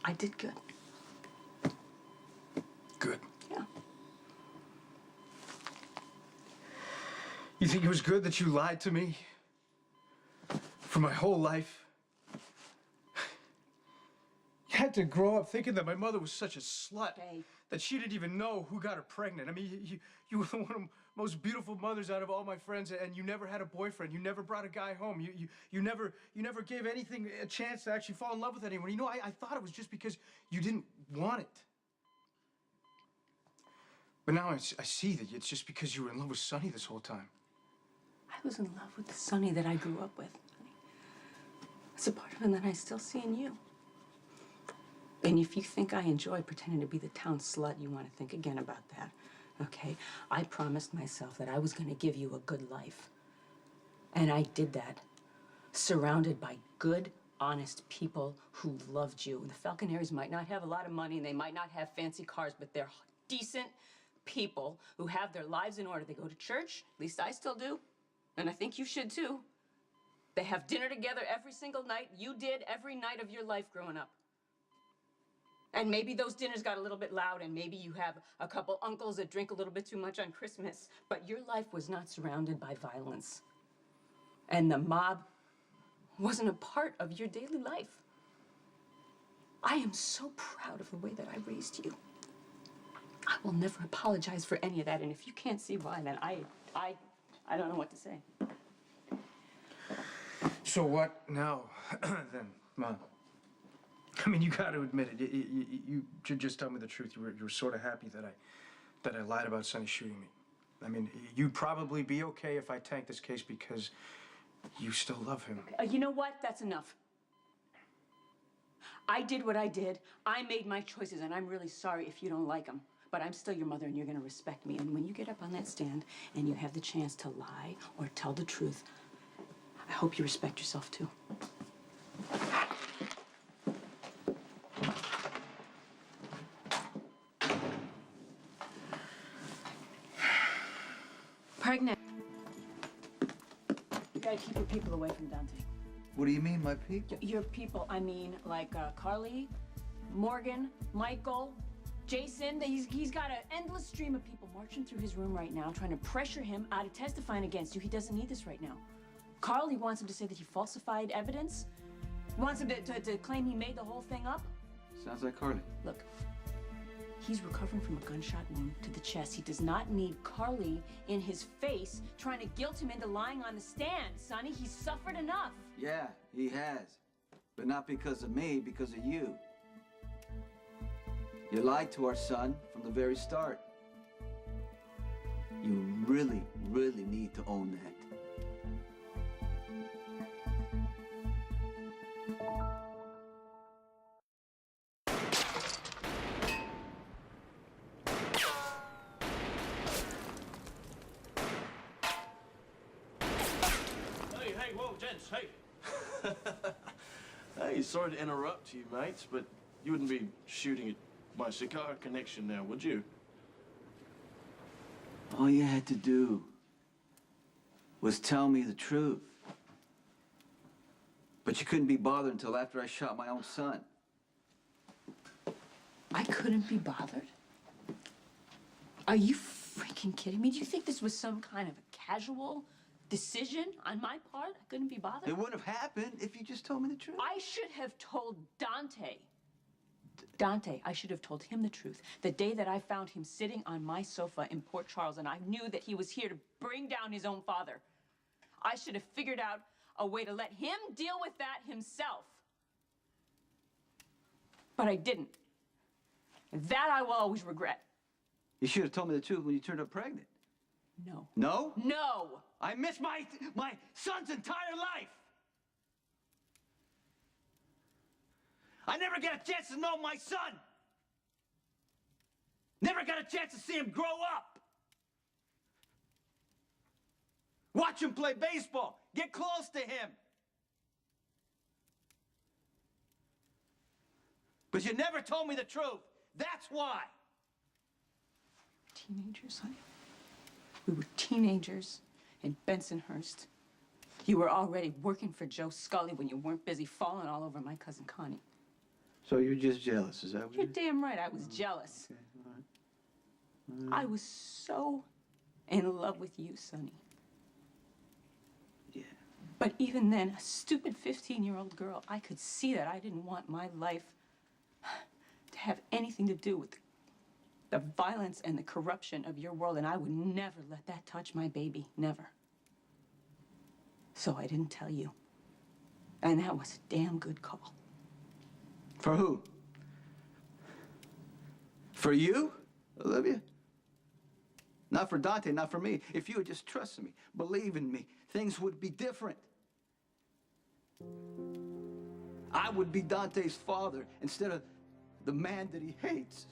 I did good. Good. Yeah. You think it was good that you lied to me? For my whole life? You had to grow up thinking that my mother was such a slut. Hey. That she didn't even know who got her pregnant. I mean, you were one of the most beautiful mothers out of all my friends, and you never had a boyfriend. You never brought a guy home. You never gave anything a chance to actually fall in love with anyone. You know, I thought it was just because you didn't want it. But now I see that it's just because you were in love with Sonny this whole time. I was in love with the Sonny that I grew up with. It's a part of him that I still see in you. And if you think I enjoy pretending to be the town slut, you want to think again about that, okay? I promised myself that I was going to give you a good life. And I did that, surrounded by good, honest people who loved you. The Falconeries might not have a lot of money, and they might not have fancy cars, but they're decent people who have their lives in order. They go to church, at least I still do, and I think you should too. They have dinner together every single night. You did every night of your life growing up. And maybe those dinners got a little bit loud, and maybe you have a couple uncles that drink a little bit too much on Christmas, but your life was not surrounded by violence. And the mob wasn't a part of your daily life. I am so proud of the way that I raised you. I will never apologize for any of that, and if you can't see why, then I don't know what to say. So what now, then, Mom? I mean, you got to admit it. You should just tell me the truth. You were sort of happy that I lied about Sonny shooting me. I mean, you'd probably be okay if I tanked this case because you still love him. Okay. You know what? That's enough. I did what I did. I made my choices, and I'm really sorry if you don't like them. But I'm still your mother, and you're going to respect me. And when you get up on that stand and you have the chance to lie or tell the truth, I hope you respect yourself, too. Pregnant. You gotta keep your people away from Dante. What do you mean, my people? Your people, I mean, like Carly, Morgan, Michael, Jason. He's got an endless stream of people marching through his room right now, trying to pressure him out of testifying against you. He doesn't need this right now. Carly wants him to say that he falsified evidence. Wants him to claim he made the whole thing up. Sounds like Carly. Look, he's recovering from a gunshot wound to the chest. He does not need Carly in his face trying to guilt him into lying on the stand, Sonny. He's suffered enough. Yeah, he has. But not because of me, because of you. You lied to our son from the very start. You really, really need to own that. Hey, whoa, gents, hey. Hey, sorry to interrupt you, mates, but you wouldn't be shooting at my cigar connection now, would you? All you had to do was tell me the truth. But you couldn't be bothered until after I shot my own son. I couldn't be bothered? Are you freaking kidding me? Do you think this was some kind of a casual decision on my part? I couldn't be bothered? It wouldn't have happened if you just told me the truth. I should have told Dante. Dante, I should have told him the truth. The day that I found him sitting on my sofa in Port Charles and I knew that he was here to bring down his own father. I should have figured out a way to let him deal with that himself. But I didn't. And that I will always regret. You should have told me the truth when you turned up pregnant. No. No? No! I missed my son's entire life! I never got a chance to know my son! Never got a chance to see him grow up! Watch him play baseball! Get close to him! But you never told me the truth! That's why! Teenagers, honey. We were teenagers in Bensonhurst. You were already working for Joe Scully when you weren't busy falling all over my cousin Connie. So you're just jealous, is that what You're it is? damn right I was jealous. Okay, all right. I was so in love with you, Sonny. Yeah. But even then, a stupid 15-year-old girl, I could see that I didn't want my life to have anything to do with the violence and the corruption of your world, and I would never let that touch my baby. Never. So I didn't tell you. And that was a damn good call. For who? For you, Olivia? Not for Dante, not for me. If you had just trusted me, believed in me, things would be different. I would be Dante's father instead of the man that he hates.